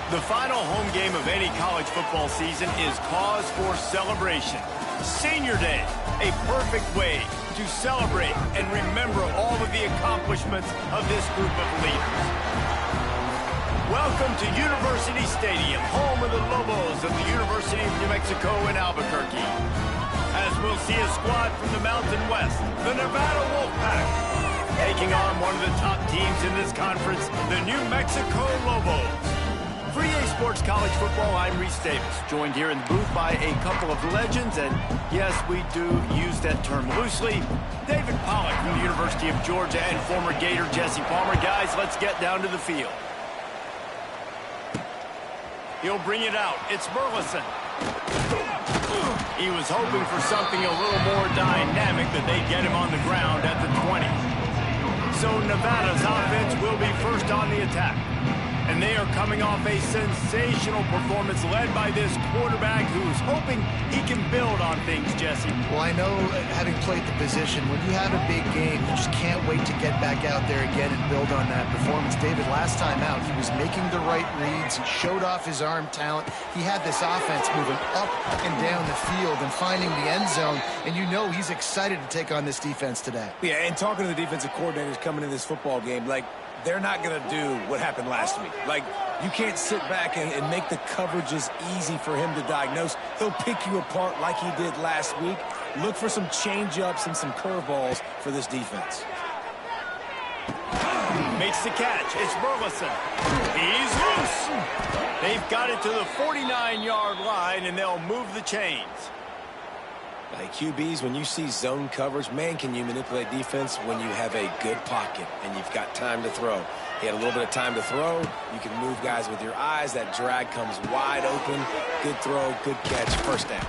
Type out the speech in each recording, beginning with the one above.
The final home game of any college football season is cause for celebration. Senior Day, a perfect way to celebrate and remember all of the accomplishments of this group of leaders. Welcome to University Stadium, home of the Lobos of the University of New Mexico in Albuquerque. As we'll see a squad from the Mountain West, the Nevada Wolfpack, taking on one of the top teams in this conference, the New Mexico Lobos. For EA Sports College Football, I'm Reese Davis, joined here in the booth by a couple of legends, and yes, we do use that term loosely. David Pollack from the University of Georgia and former Gator Jesse Palmer. Guys, let's get down to the field. He'll bring it out. It's Burleson. He was hoping for something a little more dynamic, but they get him on the ground at the 20. So Nevada's offense will be first on the attack. And they are coming off a sensational performance led by this quarterback who's hoping he can build on things, Jesse. Well, I know, having played the position, when you have a big game, you just can't wait to get back out there again and build on that performance. David, last time out, he was making the right reads. He showed off his arm talent. He had this offense moving up and down the field and finding the end zone. And you know he's excited to take on this defense today. Yeah, and talking to the defensive coordinators coming in this football game, they're not going to do what happened last week. You can't sit back and make the coverages easy for him to diagnose. He'll pick you apart like he did last week. Look for some change-ups and some curveballs for this defense. Makes the catch. It's Burleson. He's loose. They've got it to the 49-yard line, and they'll move the chains. Like QBs, when you see zone coverage, man, can you manipulate defense when you have a good pocket and you've got time to throw. He had a little bit of time to throw. You can move guys with your eyes. That drag comes wide open. Good throw, good catch, first down.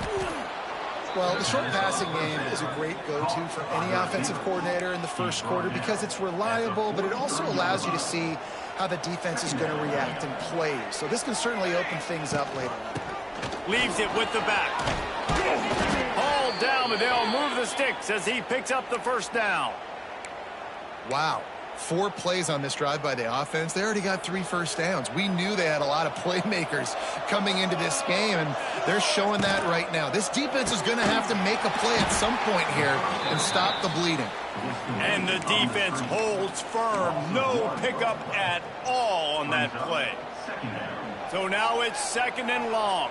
Well, the short passing game is a great go-to for any offensive coordinator in the first quarter because it's reliable, but it also allows you to see how the defense is going to react and play. So this can certainly open things up later. Leaves it with the back. Hauled down, but they'll move the sticks as he picks up the first down. Wow. 4 plays on this drive by the offense. They already got 3 first downs. We knew they had a lot of playmakers coming into this game, and they're showing that right now. This defense is going to have to make a play at some point here and stop the bleeding. And the defense holds firm. No pickup at all on that play. So now it's second and long.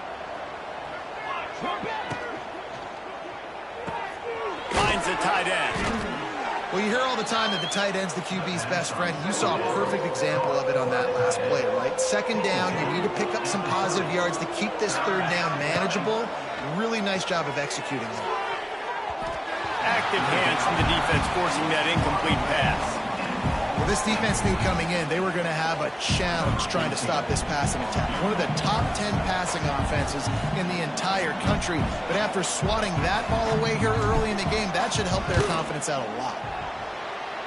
Finds the tight end. Well, you hear all the time that the tight end's the QB's best friend. You saw a perfect example of it on that last play, right? Second down, you need to pick up some positive yards to keep this third down manageable. Really nice job of executing it. Active hands from the defense forcing that incomplete pass. Well, this defense knew coming in they were going to have a challenge trying to stop this passing attack. One of the top 10 passing offenses in the entire country. But after swatting that ball away here early in the game, that should help their confidence out a lot.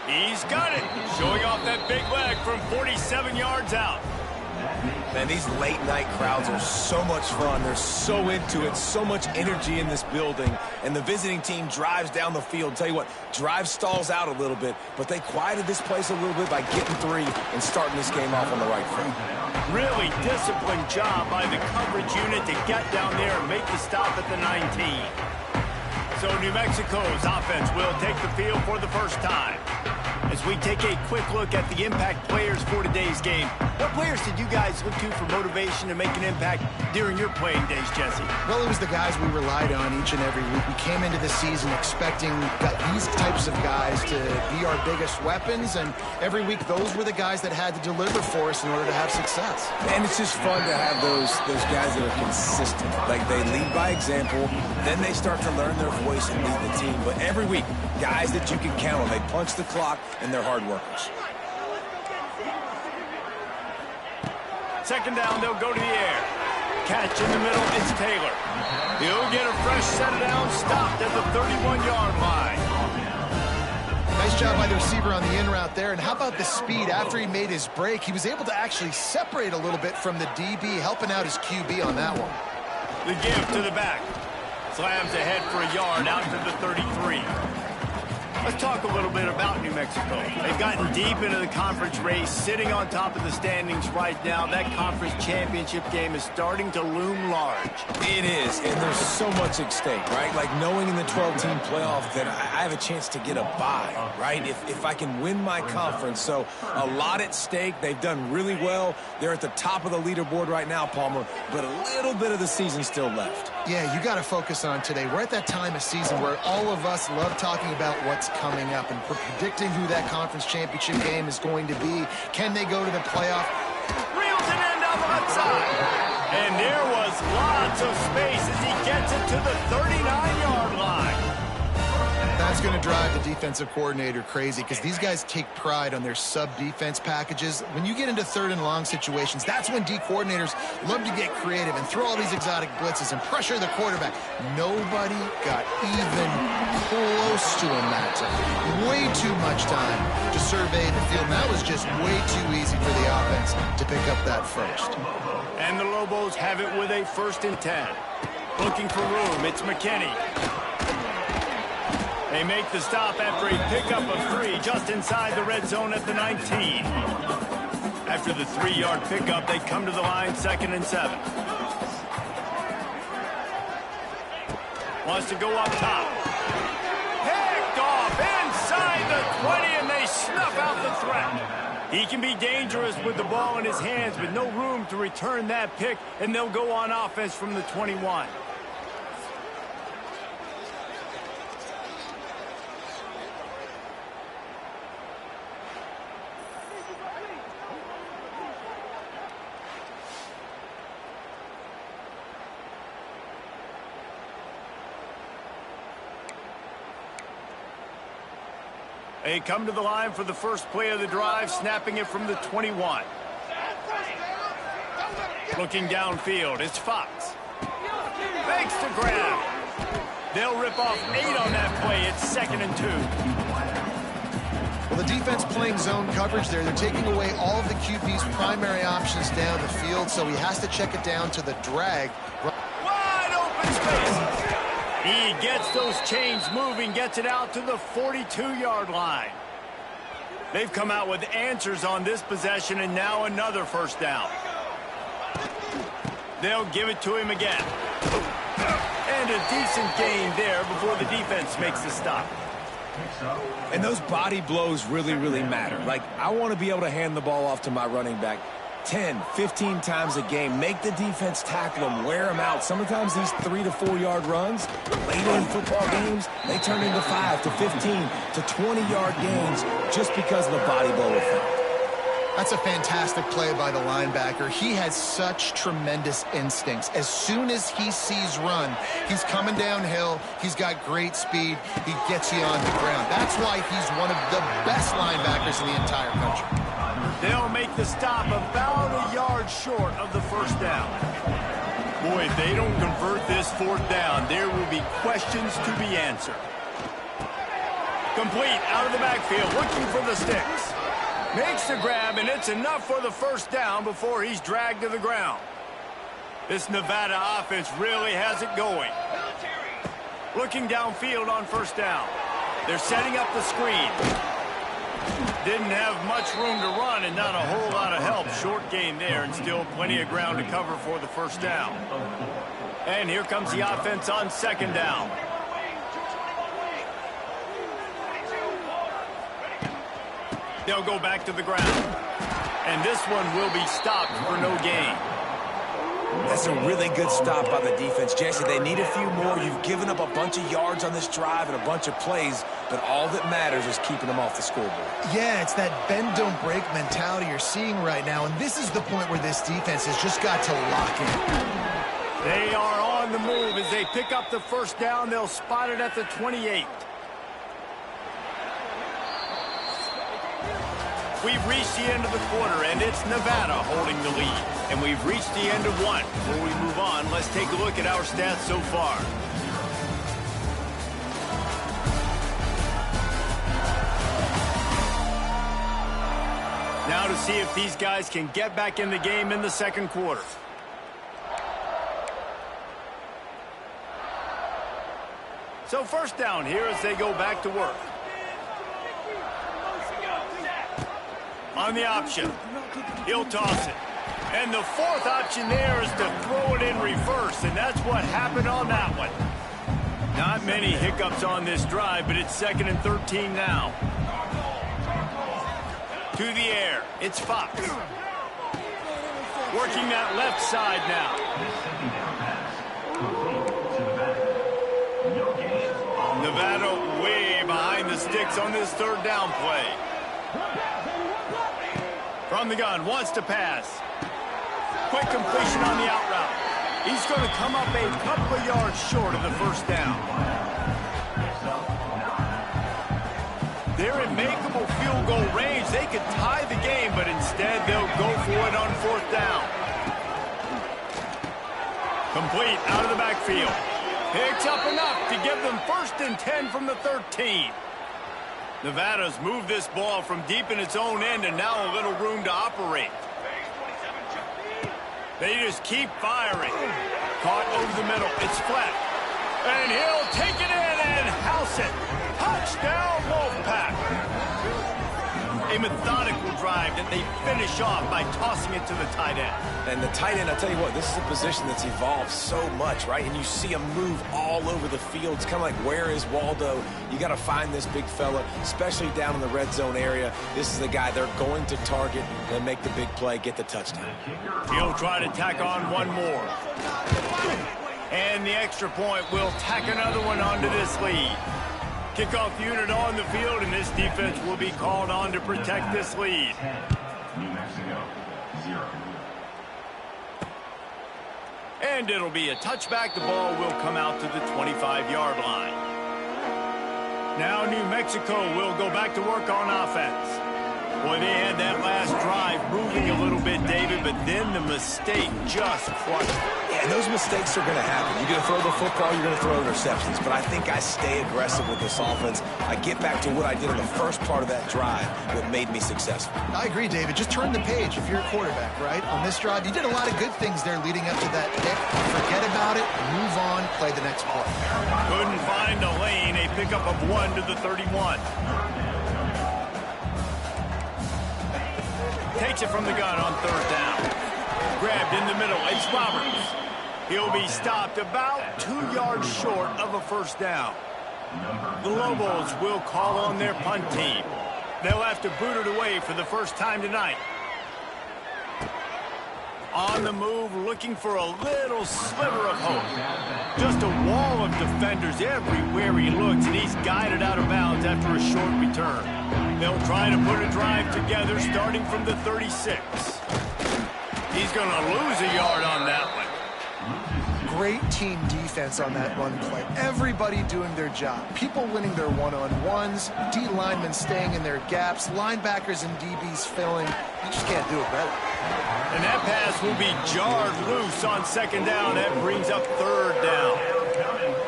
He's got it. Showing off that big leg from 47 yards out. Man, these late-night crowds are so much fun. They're so into it, so much energy in this building. And the visiting team drives down the field. Tell you what, drive stalls out a little bit, but they quieted this place a little bit by getting 3 and starting this game off on the right foot. Really disciplined job by the coverage unit to get down there and make the stop at the 19. So New Mexico's offense will take the field for the first time. As we take a quick look at the impact players for today's game, what players did you guys look to for motivation to make an impact during your playing days, Jesse? Well, it was the guys we relied on each and every week. We came into the season expecting these types of guys to be our biggest weapons, and every week those were the guys that had to deliver for us in order to have success. And it's just fun to have those guys that are consistent. They lead by example, then they start to learn their voice and lead the team. But every week, guys that you can count on, they punch the clock, and they're hard workers. Second down, they'll go to the air. Catch in the middle, it's Taylor. He'll get a fresh set down, stopped at the 31-yard line. Nice job by the receiver on the in route there. And how about the speed? After he made his break, he was able to actually separate a little bit from the DB, helping out his QB on that one. The give to the back. Slams ahead for a yard out to the 33. Let's talk a little bit about New Mexico. They've gotten deep into the conference race, sitting on top of the standings right now. That conference championship game is starting to loom large. It is, and there's so much at stake, right? Like knowing in the 12-team playoff that I have a chance to get a bye, right? If I can win my conference. So a lot at stake. They've done really well. They're at the top of the leaderboard right now, Palmer, but a little bit of the season still left. Yeah, you got to focus on today. We're at that time of season where all of us love talking about what's coming up and predicting who that conference championship game is going to be. Can they go to the playoff? Reels it in down the left side. And there was lots of space as he gets it to the 39-yard line. That's going to drive the defensive coordinator crazy because these guys take pride on their sub-defense packages. When you get into third and long situations, that's when D coordinators love to get creative and throw all these exotic blitzes and pressure the quarterback. Nobody got even close to him that time. Way too much time to survey the field. And that was just way too easy for the offense to pick up that first. And the Lobos have it with a 1st and 10. Looking for room, it's McKinney. They make the stop after a pickup of 3 just inside the red zone at the 19. After the 3-yard pickup, they come to the line 2nd and 7. Wants to go up top. Picked off inside the 20, and they snuff out the threat. He can be dangerous with the ball in his hands, but no room to return that pick, and they'll go on offense from the 21. They come to the line for the first play of the drive, snapping it from the 21. Looking downfield, it's Fox. Fakes to grab. They'll rip off 8 on that play. It's 2nd and 2. Well, the defense playing zone coverage there. They're taking away all of the QB's primary options down the field, so he has to check it down to the drag. Wide open space. He gets those chains moving, gets it out to the 42-yard line. They've come out with answers on this possession, and now another 1st down. They'll give it to him again. And a decent gain there before the defense makes the stop. And those body blows really, really matter. Like, I want to be able to hand the ball off to my running back 10, 15 times a game. Make the defense tackle them, wear them out. Sometimes these 3 to 4 yard runs, later in football games, they turn into 5 to 15 to 20-yard gains just because of the body blow effect. That's a fantastic play by the linebacker. He has such tremendous instincts. As soon as he sees run, he's coming downhill. He's got great speed. He gets you on the ground. That's why he's one of the best linebackers in the entire country. They'll make the stop about a yard short of the 1st down. Boy, if they don't convert this 4th down, there will be questions to be answered. Complete out of the backfield, looking for the sticks. Makes the grab, and it's enough for the 1st down before he's dragged to the ground. This Nevada offense really has it going. Looking downfield on 1st down. They're setting up the screen. Didn't have much room to run and not a whole lot of help. Short gain there and still plenty of ground to cover for the 1st down. And here comes the offense on 2nd down. They'll go back to the ground. And this one will be stopped for no gain. That's a really good stop by the defense. Jesse, they need a few more. You've given up a bunch of yards on this drive and a bunch of plays, but all that matters is keeping them off the scoreboard. Yeah, it's that bend, don't break mentality you're seeing right now, and this is the point where this defense has just got to lock in. They are on the move as they pick up the 1st down. They'll spot it at the 28. We've reached the end of the quarter, and it's Nevada holding the lead. And we've reached the end of one. Before we move on, let's take a look at our stats so far. Now to see if these guys can get back in the game in the 2nd quarter. So 1st down here as they go back to work. on the option. He'll toss it. And the fourth option there is to throw it in reverse, and that's what happened on that one. Not many hiccups on this drive, but it's 2nd and 13 now. To the air, it's Fox. Working that left side now. Nevada way behind the sticks on this 3rd down play. From the gun, wants to pass. Quick completion on the out route. He's going to come up a couple of yards short of the 1st down. They're in makeable field goal range. They could tie the game, but instead they'll go for it on 4th down. Complete out of the backfield. Picks up enough to give them 1st and 10 from the 13. Nevada's moved this ball from deep in its own end and now a little room to operate. They just keep firing. Caught over the middle. It's flat. And he'll take it in and house it. Touchdown, Wolfpack. A methodical drive that they finish off by tossing it to the tight end. And the tight end, I'll tell you what, this is a position that's evolved so much, right? And you see him move all over the field. It's kind of like, where is Waldo? You got to find this big fella, especially down in the red zone area. This is the guy they're going to target and make the big play, get the touchdown. He'll try to tack on one more. And the extra point will tack another one onto this lead. Kickoff unit on the field, and this defense will be called on to protect this lead. New Mexico, 0. And it'll be a touchback. The ball will come out to the 25-yard line. Now New Mexico will go back to work on offense. Boy, they had that last drive moving a little bit, David, but then the mistake just crushed it. Yeah, those mistakes are going to happen. You're going to throw the football, you're going to throw interceptions. But I think I stay aggressive with this offense. I get back to what I did in the first part of that drive that made me successful. I agree, David. Just turn the page if you're a quarterback, right? On this drive, you did a lot of good things there leading up to that pick. Forget about it, move on, play the next play. Couldn't find a lane. A pickup of 1 to the 31. Takes it from the gun on 3rd down. Grabbed in the middle. It's Roberts. He'll be stopped about 2 yards short of a 1st down. The Lobos will call on their punt team. They'll have to boot it away for the first time tonight. On the move, looking for a little sliver of hope. Just a wall of defenders everywhere he looks, and he's guided out of bounds after a short return. They'll try to put a drive together starting from the 36. He's going to lose a yard on that one. Great team defense on that run play. Everybody doing their job. People winning their one-on-ones, D linemen staying in their gaps, linebackers and DBs filling. You just can't do it better. And that pass will be jarred loose on 2nd down. That brings up 3rd down.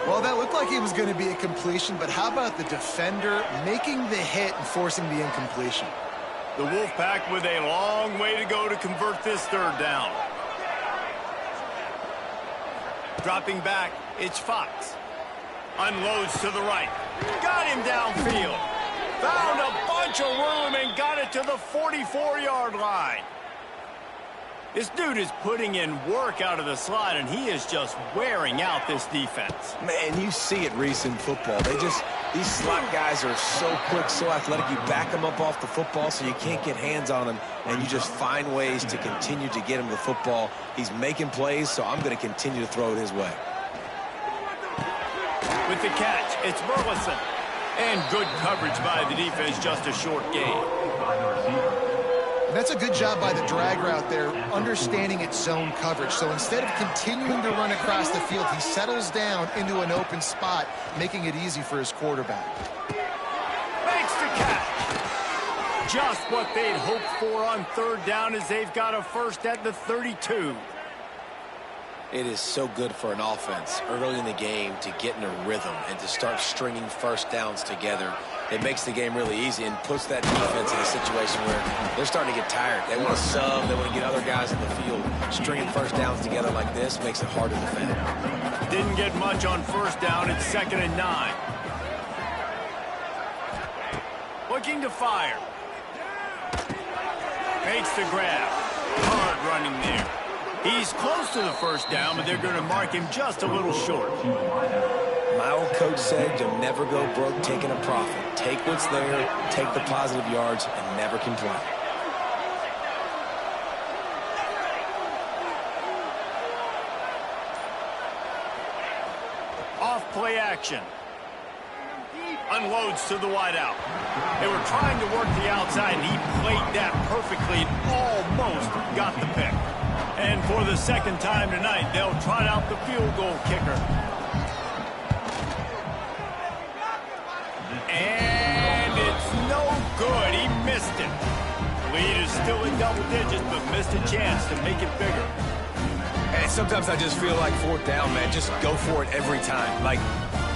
Well, that looked like it was going to be a completion, but how about the defender making the hit and forcing the incompletion? The Wolfpack with a long way to go to convert this 3rd down. Dropping back, it's Fox. Unloads to the right. Got him downfield. Found a bunch of room and got it to the 44-yard line. This dude is putting in work out of the slot, and he is just wearing out this defense. Man, you see it, Reese, in football. These slot guys are so quick, so athletic. You back them up off the football so you can't get hands on them, and you just find ways to continue to get him the football. He's making plays, so I'm going to continue to throw it his way. With the catch, it's Burleson. And good coverage by the defense, just a short gain. That's a good job by the drag route there, understanding its zone coverage. So instead of continuing to run across the field, he settles down into an open spot, making it easy for his quarterback. Makes the catch. Just what they'd hoped for on 3rd down as they've got a first at the 32. It is so good for an offense early in the game to get in a rhythm and to start stringing first downs together. It makes the game really easy and puts that defense in a situation where they're starting to get tired. They want to sub. They want to get other guys in the field. Stringing first downs together like this makes it hard to defend. Didn't get much on 1st down. It's 2nd and 9. Looking to fire. Makes the grab. Hard running there. He's close to the first down, but they're going to mark him just a little short. My old coach said you'll never go broke taking a profit. Take what's there, take the positive yards, and never complain. Off play action. Unloads to the wideout. They were trying to work the outside, and he played that perfectly and almost got the pick. And for the second time tonight, they'll trot out the field goal kicker. And it's no good. He missed it. Lead is still in double digits, but missed a chance to make it bigger. And sometimes I just feel like fourth down, man. Just go for it every time. Like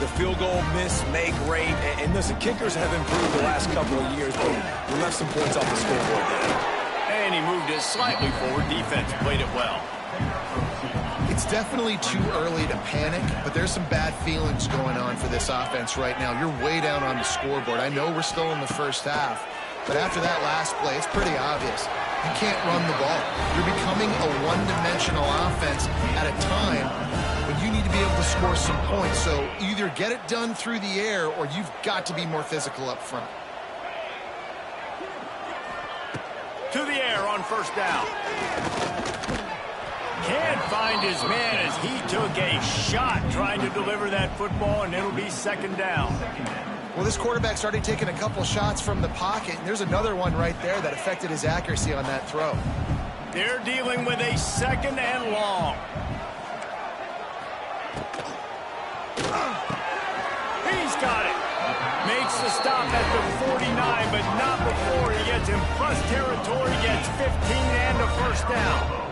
the field goal miss, make rate. And listen, kickers have improved the last couple of years, but we left some points off the scoreboard there. And he moved it slightly forward. Defense played it well. It's definitely too early to panic, but there's some bad feelings going on for this offense right now. You're way down on the scoreboard. I know we're still in the first half, but after that last play, it's pretty obvious. You can't run the ball. You're becoming a one-dimensional offense at a time when you need to be able to score some points. So either get it done through the air or you've got to be more physical up front. To the air on first down. Can't find his man as he took a shot trying to deliver that football, and it'll be second down. Well, this quarterback's already taken a couple shots from the pocket, and there's another one right there that affected his accuracy on that throw. They're dealing with a second and long. He's got it. Makes the stop at the 49, but not before he gets in plus territory, gets 15 and a first down.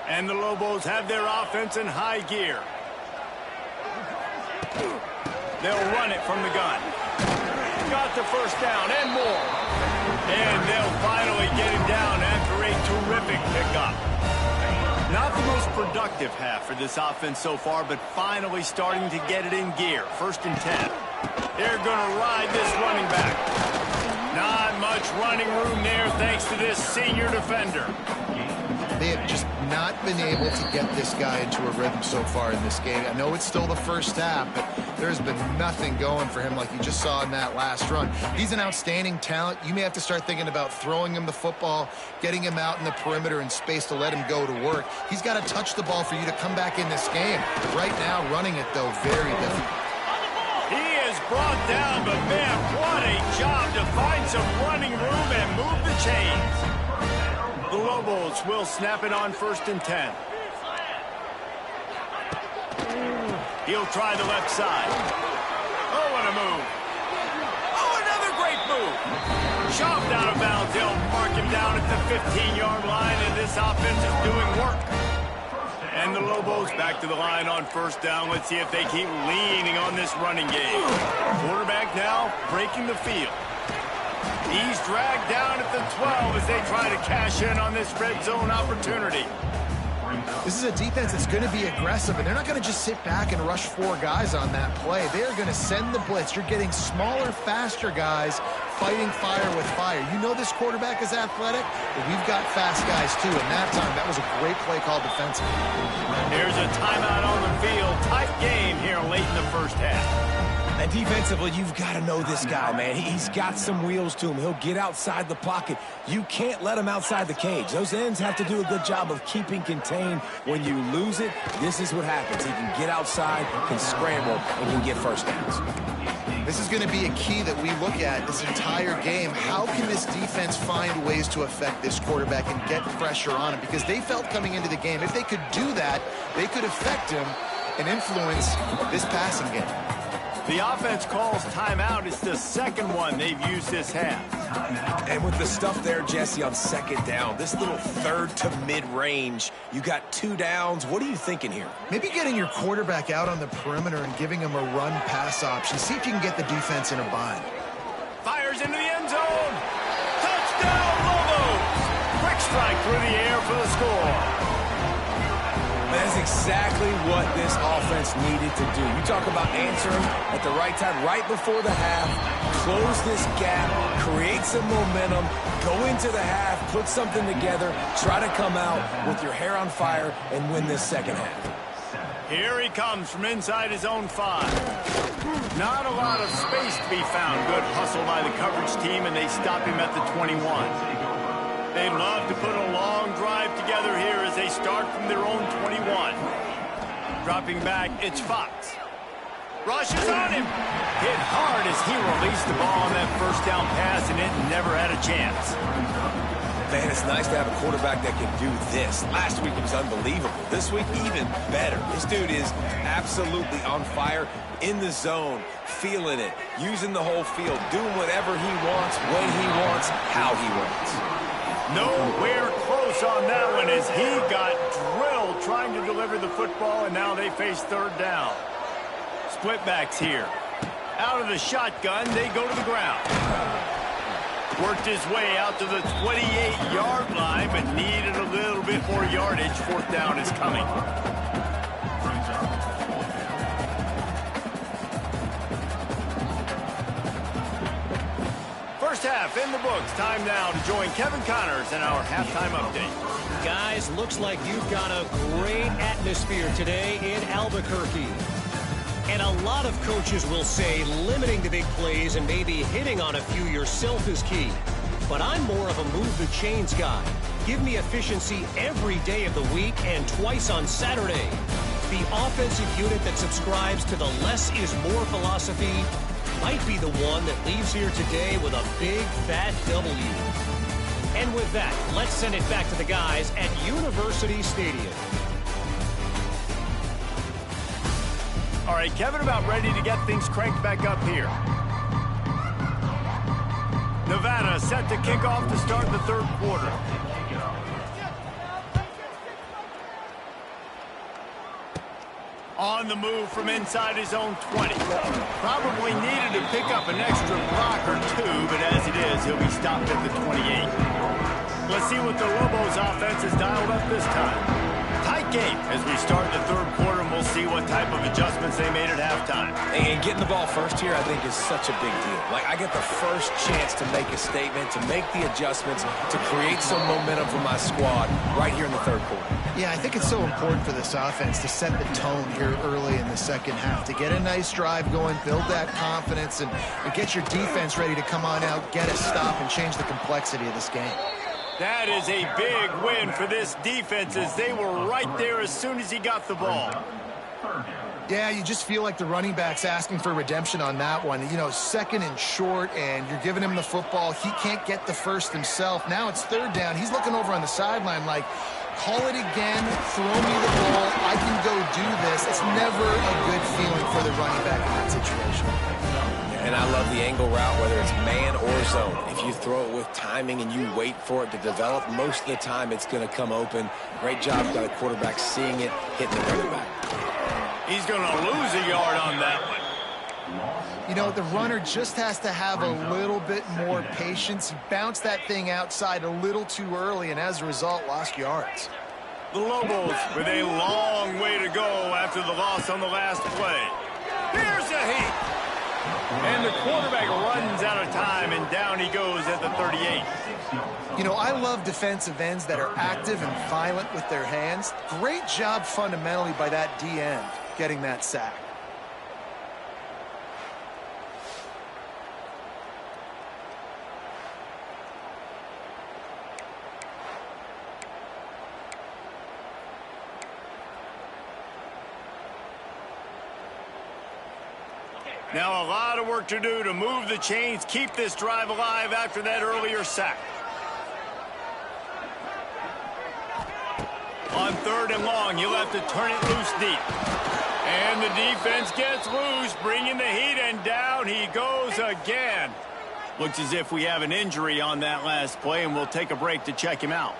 And the Lobos have their offense in high gear. They'll run it from the gun. Got the first down and more. And they'll finally get him down after a terrific pickup. Not the most productive half for this offense so far, but finally starting to get it in gear. First and 10. They're going to ride this running back. Not much running room there thanks to this senior defender. They have just not been able to get this guy into a rhythm so far in this game. I know it's still the first half, but there's been nothing going for him like you just saw in that last run. He's an outstanding talent. You may have to start thinking about throwing him the football, getting him out in the perimeter in space to let him go to work. He's got to touch the ball for you to come back in this game. Right now, running it, though, very difficult. He is brought down, but man, what a job to find some running room and move the chains. The Lobos will snap it on first and 10. He'll try the left side. Oh, what a move. Oh, another great move. Chopped out of bounds. They'll mark him down at the 15-yard line, and this offense is doing work. And the Lobos back to the line on first down. Let's see if they keep leaning on this running game. Quarterback now breaking the field. He's dragged down at the 12 as they try to cash in on this red zone opportunity. This is a defense that's going to be aggressive, and they're not going to just sit back and rush four guys on that play. They are going to send the blitz. You're getting smaller, faster guys fighting fire with fire. You know this quarterback is athletic, but we've got fast guys too, and that time, that was a great play call defensively. Here's a timeout on the field. Tight game here late in the first half. And defensively, you've got to know this guy, man. He's got some wheels to him. He'll get outside the pocket. You can't let him outside the cage. Those ends have to do a good job of keeping contained. When you lose it, this is what happens. He can get outside, can scramble, and can get first downs. This is going to be a key that we look at this entire game. How can this defense find ways to affect this quarterback and get pressure on him? Because they felt coming into the game, if they could do that, they could affect him and influence this passing game. The offense calls timeout. It's the second one they've used this half. And with the stuff there, Jesse, on second down, this little third to mid-range, you got 2 downs. What are you thinking here? Maybe getting your quarterback out on the perimeter and giving him a run-pass option. See if you can get the defense in a bind. Fires into the end zone. Touchdown, Lobos. Quick strike through the air for the score. That's exactly what this offense needed to do. You talk about answering at the right time, right before the half, close this gap, create some momentum, go into the half, put something together, try to come out with your hair on fire and win this second half. Here he comes from inside his own 5. Not a lot of space to be found. Good hustle by the coverage team, and they stop him at the 21. They'd love to put a long drive together here as they start from their own 21. Dropping back, it's Fox. Rushes on him. Hit hard as he released the ball on that first down pass, and it never had a chance. Man, it's nice to have a quarterback that can do this. Last week it was unbelievable. This week, even better. This dude is absolutely on fire, in the zone, feeling it, using the whole field, doing whatever he wants, when he wants, how he wants. Nowhere close on that one as he got drilled trying to deliver the football, and now they face third down. Split backs here. Out of the shotgun, they go to the ground. Worked his way out to the 28-yard line, but needed a little bit more yardage. Fourth down is coming. First half in the books. Time now to join Kevin Connors in our halftime update. Guys, looks like you've got a great atmosphere today in Albuquerque. And a lot of coaches will say limiting the big plays and maybe hitting on a few yourself is key. But I'm more of a move the chains guy. Give me efficiency every day of the week and twice on Saturday. The offensive unit that subscribes to the less is more philosophy might be the one that leaves here today with a big fat W. And with that, let's send it back to the guys at University Stadium. All right, Kevin, about ready to get things cranked back up here. Nevada set to kick off to start the third quarter. On the move from inside his own 20. Probably needed to pick up an extra block or two, but as it is, he'll be stopped at the 28. Let's see what the Lobos offense has dialed up this time. Tight game as we start the third quarter, and we'll see what type of adjustments they made at halftime. And getting the ball first here, I think, is such a big deal. Like, I get the first chance to make a statement, to make the adjustments, to create some momentum for my squad right here in the third quarter. Yeah, I think it's so important for this offense to set the tone here early in the second half, to get a nice drive going, build that confidence, and get your defense ready to come on out, get a stop, and change the complexity of this game. That is a big win for this defense as they were right there as soon as he got the ball. Yeah, you just feel like the running back's asking for redemption on that one. You know, second and short, and you're giving him the football. He can't get the first himself. Now it's third down. He's looking over on the sideline like, call it again, throw me the ball, I can go do this. It's never a good feeling for the running back in that situation. And I love the angle route, whether it's man or zone. If you throw it with timing and you wait for it to develop, most of the time it's going to come open. Great job by the quarterback seeing it, hitting the running back. He's going to lose a yard on that one. You know, the runner just has to have a little bit more patience. He bounced that thing outside a little too early, and as a result, lost yards. The Lobos with a long way to go after the loss on the last play. Here's a heat. And the quarterback runs out of time, and down he goes at the 38. You know, I love defensive ends that are active and violent with their hands. Great job fundamentally by that D end getting that sack. Now a lot of work to do to move the chains, keep this drive alive after that earlier sack. On third and long, you'll have to turn it loose deep. And the defense gets loose, bringing the heat, and down he goes again. Looks as if we have an injury on that last play, and we'll take a break to check him out.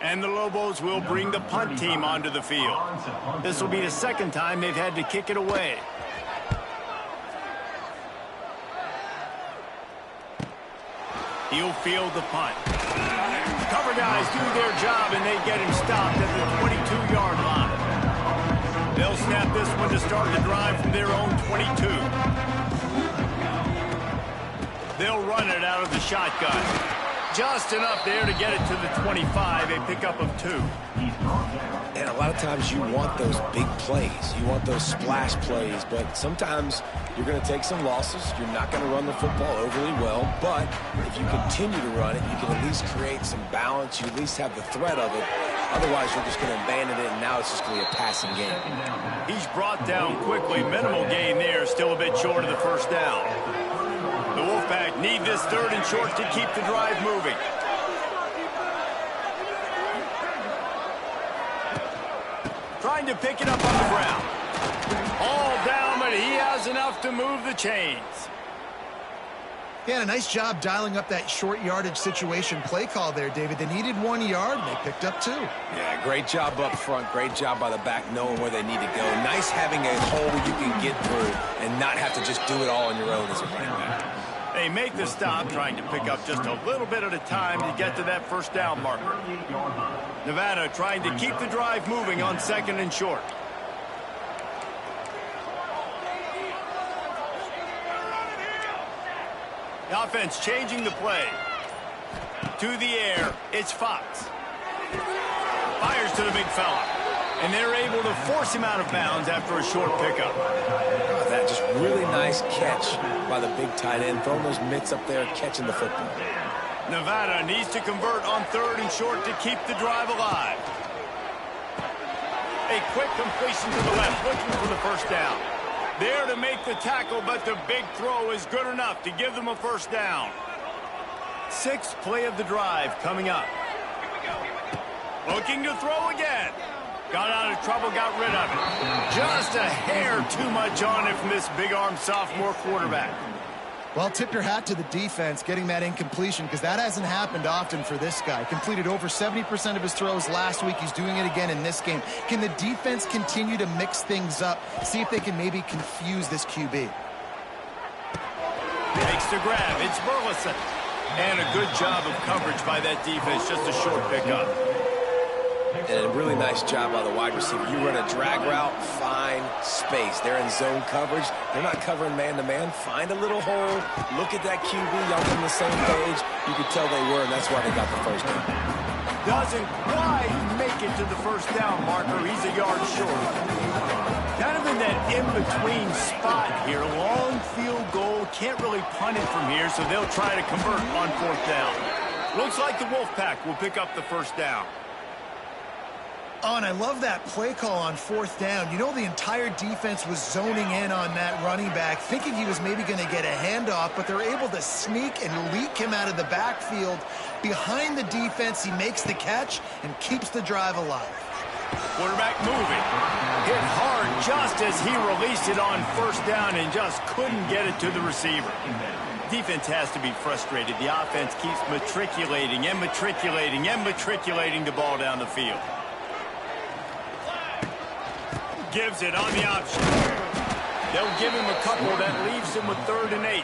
And the Lobos will bring the punt team onto the field. This will be the second time they've had to kick it away. He'll field the punt. Cover guys do their job, and they get him stopped at the 22-yard line. They'll snap this one to start the drive from their own 22. They'll run it out of the shotgun. Just enough there to get it to the 25, a pickup of 2. And a lot of times you want those big plays. You want those splash plays, but sometimes you're going to take some losses. You're not going to run the football overly well, but if you continue to run it, you can at least create some balance. You at least have the threat of it. Otherwise, you're just going to abandon it, and now it's just going to be a passing game. He's brought down quickly. Minimal gain there, still a bit short of the first down. The Wolfpack need this 3rd and short to keep the drive moving. Trying to pick it up on the ground. All down, but he has enough to move the chains. Yeah, a nice job dialing up that short yardage situation play call there, David. They needed 1 yard, and they picked up 2. Yeah, great job up front. Great job by the back knowing where they need to go. Nice having a hole you can get through and not have to just do it all on your own as a running back. They make the stop, trying to pick up just a little bit at a time to get to that first down marker. Nevada trying to keep the drive moving on 2nd and short. The offense changing the play. To the air, it's Fox. Fires to the big fella. And they're able to force him out of bounds after a short pickup. Oh, that just really nice catch by the big tight end. Throwing those mitts up there, catching the football. Nevada needs to convert on 3rd and short to keep the drive alive. A quick completion to the left, looking for the first down. There to make the tackle, but the big throw is good enough to give them a first down. 6th play of the drive coming up. Looking to throw again. Got out of trouble, got rid of it. Just a hair too much on it from this big-armed sophomore quarterback. Well, tip your hat to the defense getting that incompletion, because that hasn't happened often for this guy. Completed over 70% of his throws last week. He's doing it again in this game. Can the defense continue to mix things up? See if they can maybe confuse this QB. Makes the grab. It's Burleson. And a good job of coverage by that defense. Just a short pickup. And a really nice job by the wide receiver. You run a drag route, find space. They're in zone coverage. They're not covering man-to-man. Find a little hole. Look at that QB. Y'all on the same page. You could tell they were, and that's why they got the first down. Doesn't quite make it to the first down marker. He's a yard short. Kind of in that in-between spot here. Long field goal. Can't really punt it from here, so they'll try to convert on 4th down. Looks like the Wolfpack will pick up the first down. Oh, and I love that play call on 4th down. You know, the entire defense was zoning in on that running back, thinking he was maybe going to get a handoff, but they're able to sneak and leak him out of the backfield. Behind the defense, he makes the catch and keeps the drive alive. Quarterback moving. Hit hard just as he released it on 1st down and just couldn't get it to the receiver. Defense has to be frustrated. The offense keeps matriculating and matriculating and matriculating the ball down the field. Gives it on the option. They'll give him a couple. That leaves him with 3rd and 8.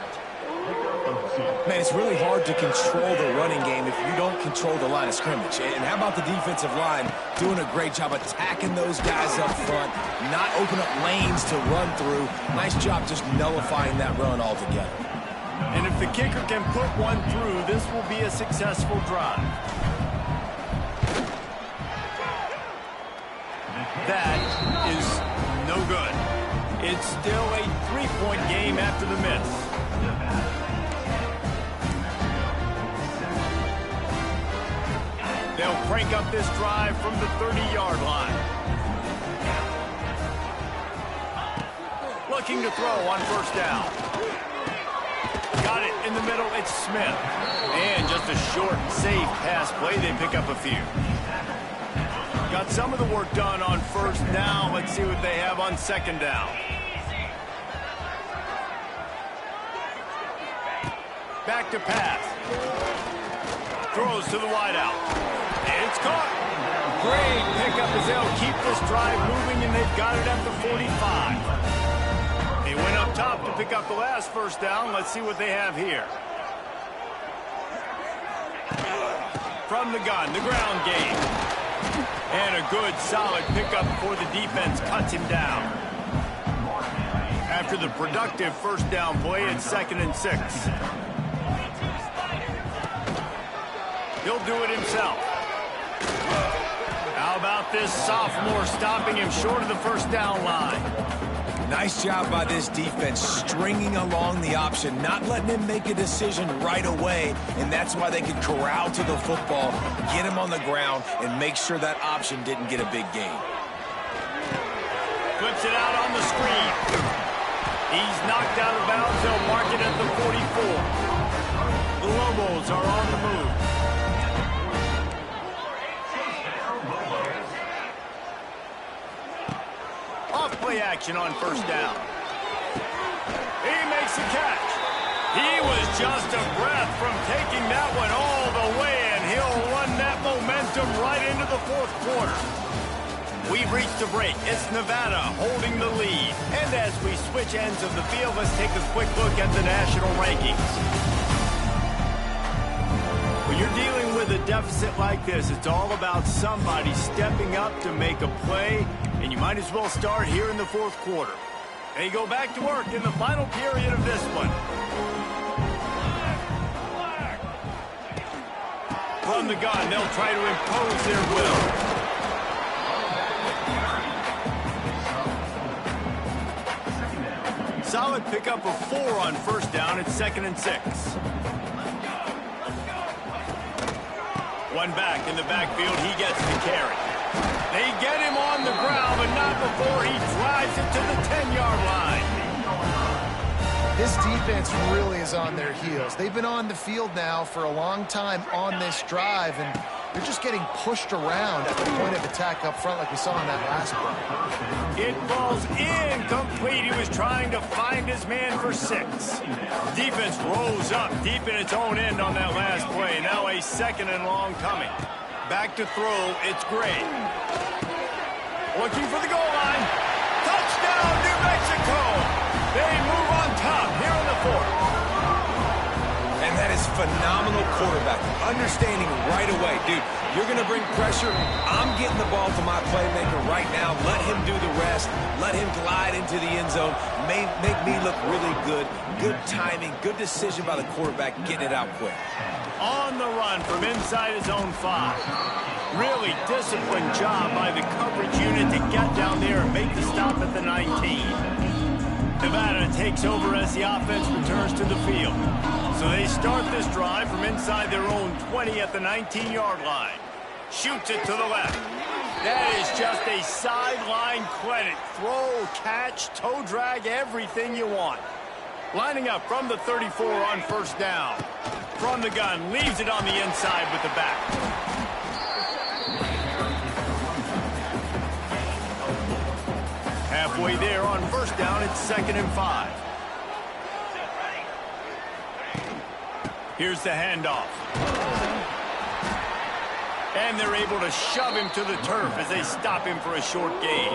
Man, it's really hard to control the running game if you don't control the line of scrimmage. And how about the defensive line doing a great job attacking those guys up front, not open up lanes to run through. Nice job just nullifying that run altogether. And if the kicker can put one through, this will be a successful drive. That is no good. It's still a 3-point game after the miss. They'll crank up this drive from the 30-yard line. Looking to throw on 1st down. Got it in the middle. It's Smith. And just a short, safe pass play. They pick up a few. Got some of the work done on 1st down. Let's see what they have on 2nd down. Back to pass. Throws to the wideout. It's caught. Great pickup as they'll keep this drive moving, and they've got it at the 45. They went up top to pick up the last 1st down. Let's see what they have here. from the gun, the ground game. And a good, solid pickup before the defense cuts him down. After the productive first down play, it's 2nd and 6. He'll do it himself. How about this sophomore stopping him short of the first down line? Nice job by this defense, stringing along the option, not letting him make a decision right away, and that's why they could corral to the football, get him on the ground, and make sure that option didn't get a big gain. Flips it out on the screen. He's knocked out of bounds. They'll mark it at the 44. The Lobos are on the move. Play action on first down. He makes the catch. He was just a breath from taking that one all the way, and he'll run that momentum right into the fourth quarter. We've reached a break. It's Nevada holding the lead. And as we switch ends of the field, let's take a quick look at the national rankings. When you're dealing with a deficit like this, it's all about somebody stepping up to make a play, and you might as well start here in the fourth quarter. They go back to work in the final period of this one. From the gun, they'll try to impose their will. Solid pickup of 4 on first down. It's 2nd and 6. One back in the backfield. He gets the carry. They get him on the ground, but not before he drives it to the 10-yard line. This defense really is on their heels. They've been on the field now for a long time on this drive, and they're just getting pushed around at the point of attack up front like we saw in that last play. It falls incomplete. He was trying to find his man for 6. Defense rose up deep in its own end on that last play. Now a 2nd and long coming. Back to throw, it's Gray. Looking for the goal line. Touchdown, New Mexico! They move on top here in the fourth. And that is phenomenal quarterbacking. Understanding right away, dude, you're going to bring pressure. I'm getting the ball to my playmaker right now. Let him do the rest. Let him glide into the end zone. Make me look really good. Good timing, good decision by the quarterback, getting it out quick. On the run from inside his own 5. Really disciplined job by the coverage unit to get down there and make the stop at the 19. Nevada takes over as the offense returns to the field. So they start this drive from inside their own 20 at the 19-yard line. Shoots it to the left. That is just a sideline clinic. Throw, catch, toe drag, everything you want. Lining up from the 34 on first down. From the gun, leaves it on the inside with the back. Halfway there on first down, it's 2nd and 5. Here's the handoff. And they're able to shove him to the turf as they stop him for a short gain.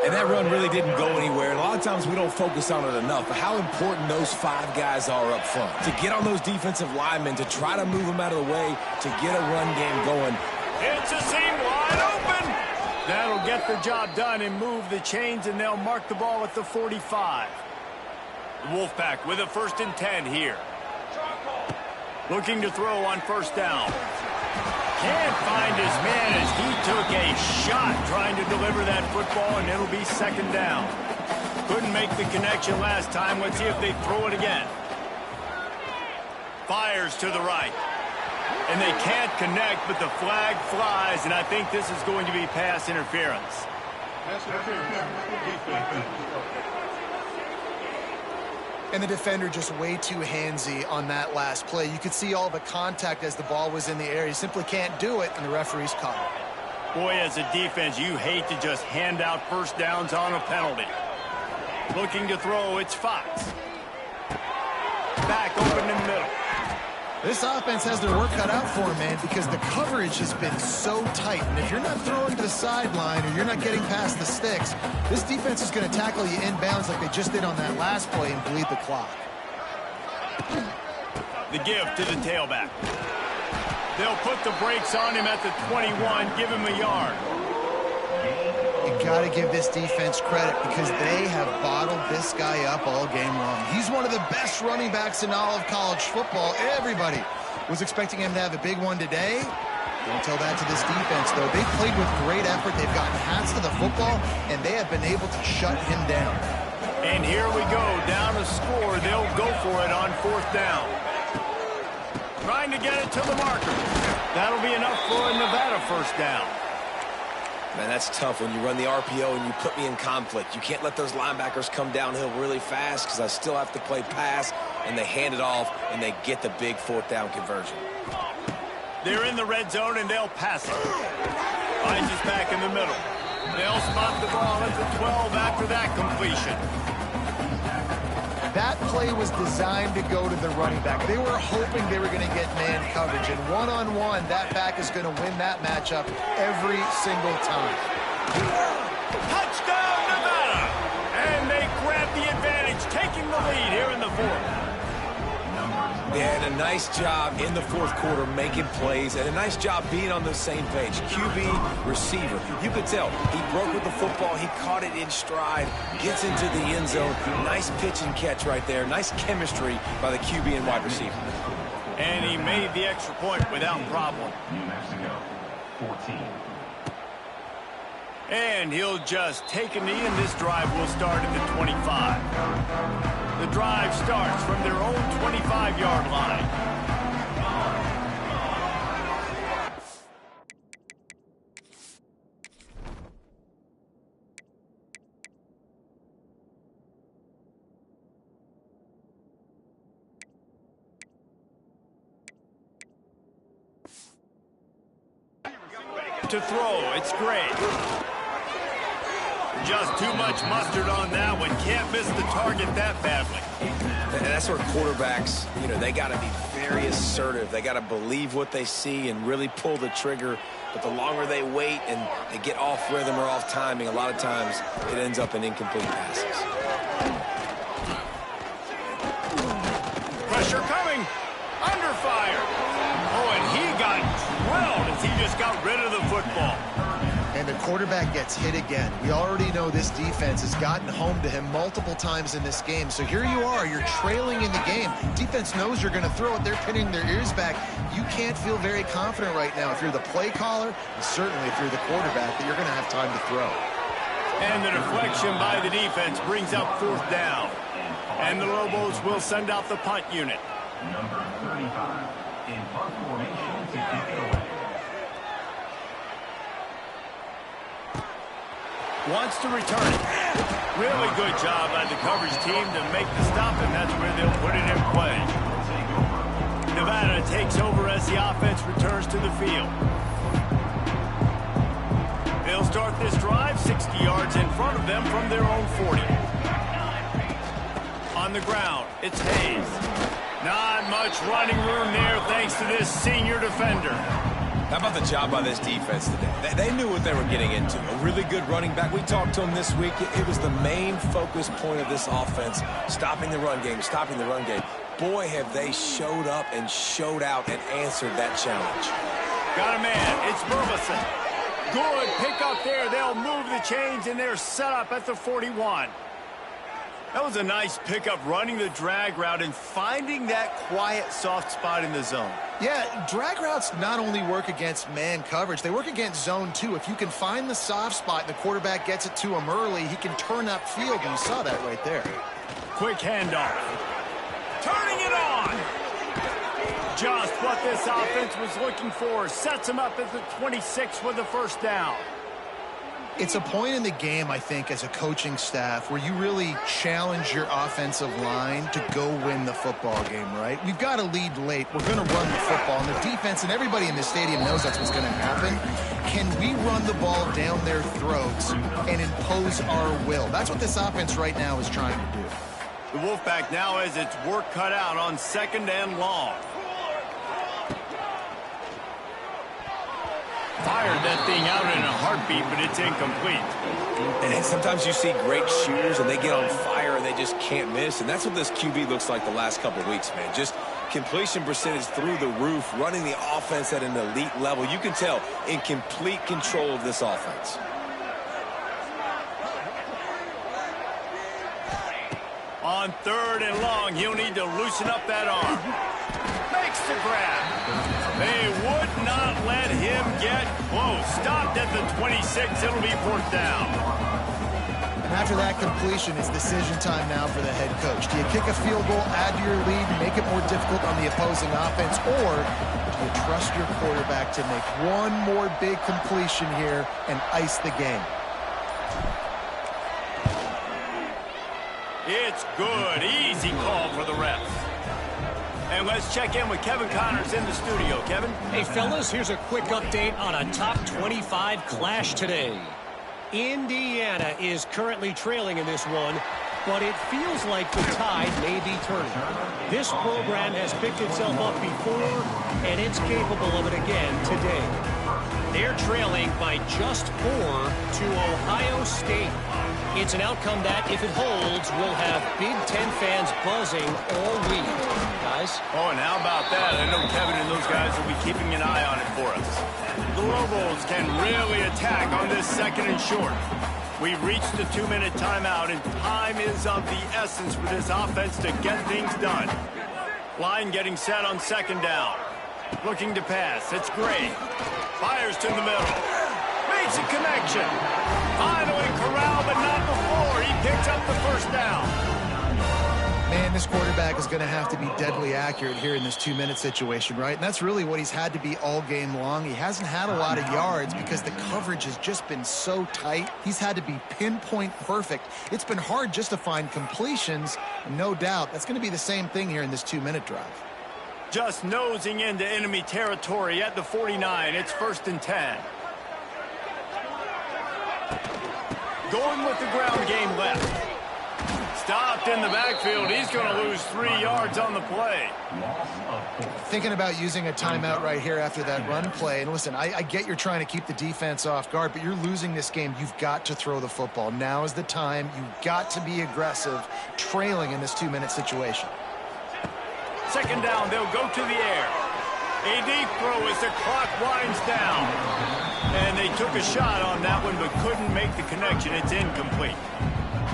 And that run really didn't go anywhere. And a lot of times we don't focus on it enough, but how important those 5 guys are up front. To get on those defensive linemen, to try to move them out of the way, to get a run game going. It's a seam wide open. That'll get the job done and move the chains, and they'll mark the ball at the 45. The Wolfpack with a 1st and 10 here. Looking to throw on first down. Can't find his man as he took a shot trying to deliver that football, and it'll be 2nd down. Couldn't make the connection last time. Let's see if they throw it again. Fires to the right. And they can't connect, but the flag flies, and I think this is going to be pass interference. And the defender just way too handsy on that last play. You could see all the contact as the ball was in the air. He simply can't do it, and the referee's caught it. Boy, as a defense, you hate to just hand out first downs on a penalty. Looking to throw, it's Fox. Back open in the middle. This offense has their work cut out for them, man, because the coverage has been so tight. And if you're not throwing to the sideline or you're not getting past the sticks, this defense is going to tackle you inbounds like they just did on that last play and bleed the clock. The give to the tailback. They'll put the brakes on him at the 21, give him a yard. You got to give this defense credit because they have bottled this guy up all game long. He's one of the best running backs in all of college football. Everybody was expecting him to have a big one today. Don't tell that to this defense, though. They played with great effort. They've gotten hats to the football, and they have been able to shut him down. And here we go, down a score. They'll go for it on 4th down. Trying to get it to the marker. That'll be enough for a Nevada 1st down. Man, that's tough when you run the RPO and you put me in conflict. You can't let those linebackers come downhill really fast because I still have to play pass, and they hand it off, and they get the big 4th down conversion. They're in the red zone, and they'll pass it. Finds us back in the middle. They'll spot the ball at the 12 after that completion. That play was designed to go to the running back. They were hoping they were going to get man coverage, and one-on-one, that back is going to win that matchup every single time. Touchdown, Nevada! And they grab the advantage, taking the lead here in the 4th. Yeah, and a nice job in the 4th quarter making plays, and a nice job being on the same page. QB, receiver. You could tell he broke with the football. He caught it in stride, gets into the end zone. Nice pitch and catch right there. Nice chemistry by the QB and wide receiver. And he made the extra point without problem. New Mexico, 14. And he'll just take a knee, and this drive will start at the 25. The drive starts from their own 25-yard line. To throw, it's great. Just too much mustard on that one. Can't miss the target that badly. And that's where quarterbacks, they got to be very assertive. They got to believe what they see and really pull the trigger. But the longer they wait and they get off rhythm or off timing, a lot of times it ends up in incomplete passes. Pressure coming. Under fire. Oh, and he got drilled as he just got rid of the football. And the quarterback gets hit again. We already know this defense has gotten home to him multiple times in this game. So here you are, you're trailing in the game. Defense knows you're going to throw it. They're pinning their ears back. You can't feel very confident right now if you're the play caller, and certainly if you're the quarterback, that you're going to have time to throw. And the deflection by the defense brings up 4th down. And the Lobos will send out the punt unit. Number 35 in punt formation to kick it away. Wants to return it. Really good job by the coverage team to make the stop, and that's where they'll put it in play. Nevada takes over as the offense returns to the field. They'll start this drive 60 yards in front of them from their own 40. On the ground, it's Hayes. Not much running room there thanks to this senior defender. How about the job by this defense today? They knew what they were getting into. A really good running back. We talked to him this week. It was the main focus point of this offense, stopping the run game, stopping the run game. Boy, have they showed up and showed out and answered that challenge. Got a man. It's Burleson. Good pick up there. They'll move the chains, and they're set up at the 41. That was a nice pickup, running the drag route and finding that quiet, soft spot in the zone. Yeah, drag routes not only work against man coverage, they work against zone too. If you can find the soft spot and the quarterback gets it to him early, he can turn upfield, and you saw that right there. Quick handoff. Turning it on. Just what this offense was looking for. Sets him up at the 26 with the 1st down. It's a point in the game, I think, as a coaching staff where you really challenge your offensive line to go win the football game, right? We've got to lead late. We're going to run the football. And the defense and everybody in the stadium knows that's what's going to happen. Can we run the ball down their throats and impose our will? That's what this offense right now is trying to do. The Wolfpack now has its work cut out on 2nd and long. Fired that thing out in a heartbeat, but it's incomplete. And sometimes you see great shooters, and they get on fire, and they just can't miss. And that's what this QB looks like the last couple of weeks, man. Just Completion percentage through the roof, running the offense at an elite level. You can tell in complete control of this offense. On 3rd and long, he'll need to loosen up that arm. Makes the grab. They would not let him get close. Stopped at the 26. It'll be 4th down. And after that completion, it's decision time now for the head coach. Do you kick a field goal, add to your lead, make it more difficult on the opposing offense, or do you trust your quarterback to make one more big completion here and ice the game? It's good. Easy call for the refs. And let's check in with Kevin Connors in the studio. Kevin? Hey, fellas, here's a quick update on a top 25 clash today. Indiana is currently trailing in this one, but it feels like the tide may be turning. This program has picked itself up before, and it's capable of it again today. They're trailing by just 4 to Ohio State. It's an outcome that, if it holds, will have Big Ten fans buzzing all week. Guys? Oh, and how about that? I know Kevin and those guys will be keeping an eye on it for us. The Lobos can really attack on this 2nd and short. We've reached the 2-minute timeout, and time is of the essence for this offense to get things done. Line getting set on 2nd down. Looking to pass. It's Gray. Fires to the middle. Makes a connection. Finally corralled, but not before. He picks up the 1st down. Man, this quarterback is going to have to be deadly accurate here in this 2-minute situation, right? And that's really what he's had to be all game long. He hasn't had a lot of yards because the coverage has just been so tight. He's had to be pinpoint perfect. It's been hard just to find completions. No doubt that's going to be the same thing here in this 2-minute drive. Just nosing into enemy territory at the 49. It's 1st and 10. Going with the ground game left. Stopped in the backfield. He's going to lose 3 yards on the play. Thinking about using a timeout right here after that run play. And listen, I get you're trying to keep the defense off guard, but you're losing this game. You've got to throw the football. Now is the time. You've got to be aggressive, trailing in this 2-minute situation. 2nd down, they'll go to the air. A deep throw as the clock winds down. And they took a shot on that one, but couldn't make the connection. It's incomplete.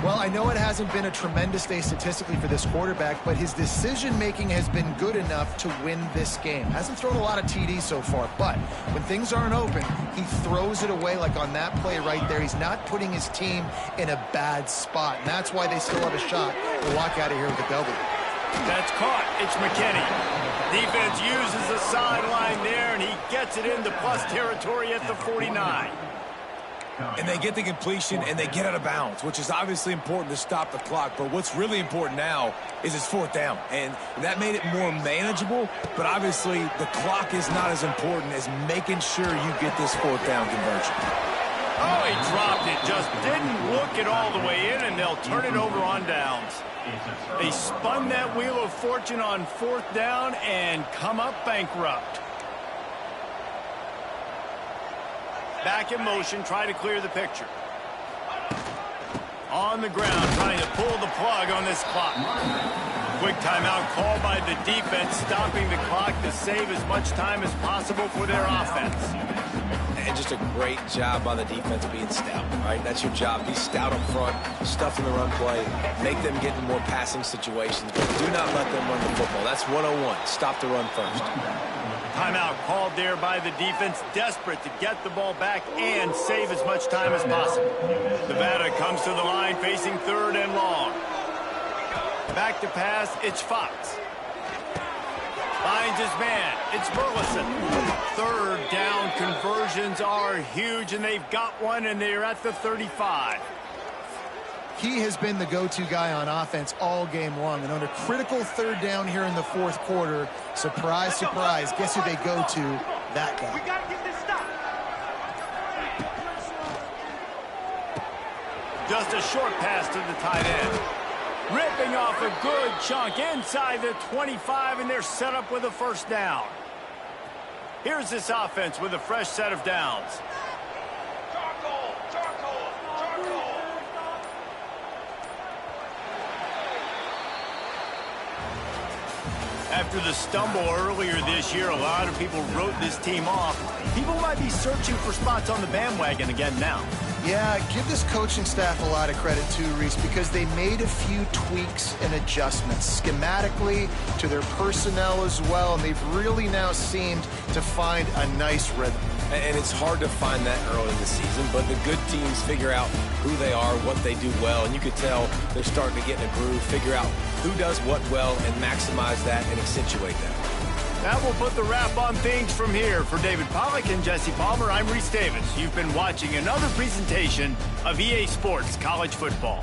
Well, I know it hasn't been a tremendous day statistically for this quarterback, but his decision-making has been good enough to win this game. Hasn't thrown a lot of TDs so far, but when things aren't open, he throws it away like on that play right there. He's not putting his team in a bad spot, and that's why they still have a shot to walk out of here with a W. That's caught. It's McKinney. Defense uses the sideline there, and he gets it into plus territory at the 49. And they get the completion, and they get out of bounds, which is obviously important to stop the clock. But what's really important now is it's 4th down. And that made it more manageable, but obviously the clock is not as important as making sure you get this 4th down conversion. Oh, he dropped it. Just didn't look it all the way in, and they'll turn it over on downs. They spun that wheel of fortune on 4th down and come up bankrupt. Back in motion, try to clear the picture. On the ground, trying to pull the plug on this clock. Quick timeout called by the defense, stopping the clock to save as much time as possible for their offense. And just a great job by the defense being stout, right? That's your job. Be stout up front, stuff in the run play, make them get in more passing situations, but do not let them run the football. That's 101. Stop the run first. Timeout called there by the defense, desperate to get the ball back and save as much time as possible. Nevada comes to the line facing 3rd and long. Back to pass, it's Fox. Finds his man, it's Burleson. 3rd down conversions are huge, and they've got one, and they're at the 35. He has been the go-to guy on offense all game long. And on a critical 3rd down here in the 4th quarter, surprise, surprise, guess who they go to? That guy. We got to get this stop. Just a short pass to the tight end. Ripping off a good chunk inside the 25, and they're set up with a 1st down. Here's this offense with a fresh set of downs. After the stumble earlier this year, a lot of people wrote this team off. People might be searching for spots on the bandwagon again now. Yeah, give this coaching staff a lot of credit too, Reese, because they made a few tweaks and adjustments schematically to their personnel as well, and they've really now seemed to find a nice rhythm. And it's hard to find that early in the season, but the good teams figure out who they are, what they do well, and you could tell they're starting to get in a groove, figure out who does what well, and maximize that and accentuate that. That will put the wrap on things from here. For David Pollack and Jesse Palmer, I'm Reese Davis. You've been watching another presentation of EA Sports College Football.